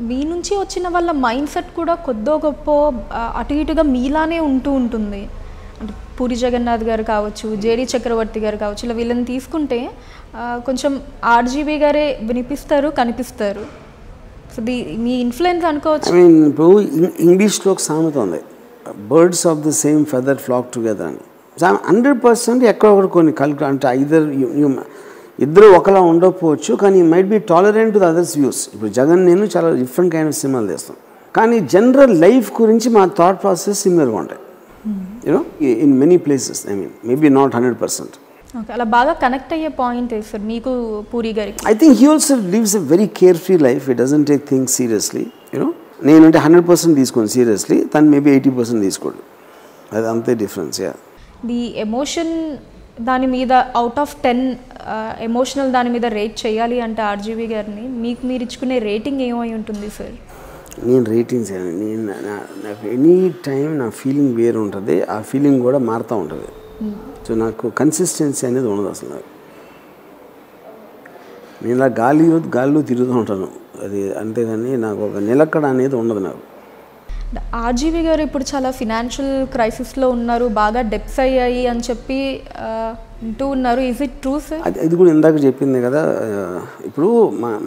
మీ నుంచి వచ్చిన వాళ్ళ మైండ్ సెట్ కూడా కొద్దో గొప్ప అటు ఇటుగా మీలానే ఉంటుంది. అంటే పూరి జగన్నాథ్ గారు కావచ్చు, జేడి చక్రవర్తి గారు కావచ్చు, ఇలా వీళ్ళని తీసుకుంటే కొంచెం ఆర్జీవి గారే వినిపిస్తారు, కనిపిస్తారు. సో మీ ఇన్ఫ్లుయెన్స్ అనుకోవచ్చు. ఐ మీన్ ఇప్పుడు ఇంగ్లీష్లో ఒక సామెత ఉంది, birds of the same feather flock together అని. 100% ఎక్కడొకటి కొన్ని అంటే ఇద్దరు ఒకలా ఉండకపోవచ్చు, కానీ might be tolerant to the others views. ఇప్పుడు జగన్ నేను చాలా డిఫరెంట్ కైండ్ ఆఫ్ సినిమాలు చేస్తాం, కానీ జనరల్ లైఫ్ గురించి మా థాట్ ప్రాసెస్ సిమిలర్గా ఉంటాయి. You know in many places, I mean maybe not 100%. Okay, అలా బాగా కనెక్ట్ అయ్యే పాయింట్ సార్ మీకు పూరి గారికి? I think he also lives a very care free life. He doesn't take things seriously. You know నేనంటే 100% తీసుకోను సీరియస్లీ, తను మేబీ 80% తీసుకోడు. అది అంతే డిఫరెన్స్. యా, ది ఎమోషన్ దాని మీద అవుట్ ఆఫ్ 10 ఎమోషనల్ దాని మీద రేట్ చేయాలి అంటే ఆర్జీవి గారిని, మీకు మీరు ఇచ్చుకునే రేటింగ్ ఏమై ఉంటుంది సార్? నేను రేటింగ్స్ నాకు ఎనీ టైం నా ఫీలింగ్ వేరు ఉంటుంది, ఆ ఫీలింగ్ కూడా మారుతూ ఉంటుంది. సో నాకు కన్సిస్టెన్సీ అనేది ఉండదు అసలు. నాకు నేను ఇలా గాలిలో తిరుగుతూ ఉంటాను, అది అంతేగాని నాకు ఒక నిలకడ అనేది ఉండదు నాకు. ఆర్జీవి గారు ఇప్పుడు చాలా ఫినాన్షియల్ క్రైసిస్లో ఉన్నారు, బాగా డెప్స్ అయ్యాయి అని చెప్పి అంటూ ఉన్నారు. Is it true sir? అది కూడా ఇందాక చెప్పింది కదా, ఇప్పుడు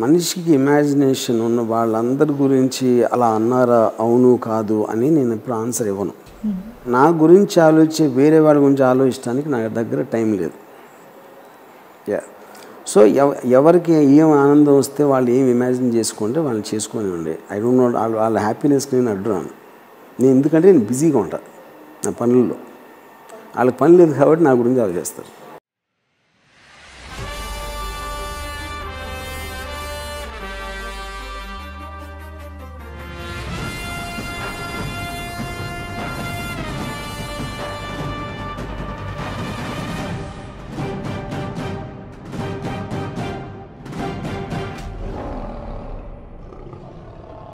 మనిషికి ఇమాజినేషన్ ఉన్న వాళ్ళందరి గురించి అలా అన్నారా అవును కాదు అని నేను ఎప్పుడు ఆన్సర్ ఇవ్వను. నా గురించి ఆలోచించే వేరే వాళ్ళ గురించి ఆలోచించడానికి నా దగ్గర టైం లేదు. యా, సో ఎవరికి ఏం ఆనందం వస్తే వాళ్ళు ఏం ఇమాజిన్ చేసుకుంటే వాళ్ళు చేసుకొని ఉండే. ఐ డోంట్ నో వాళ్ళ హ్యాపీనెస్కి నేను అడ్డురాను. నేను ఎందుకంటే నేను బిజీగా ఉంటాను నా పనుల్లో, వాళ్ళకి పని లేదు కాబట్టి నా గురించి ఆలోచిస్తారు.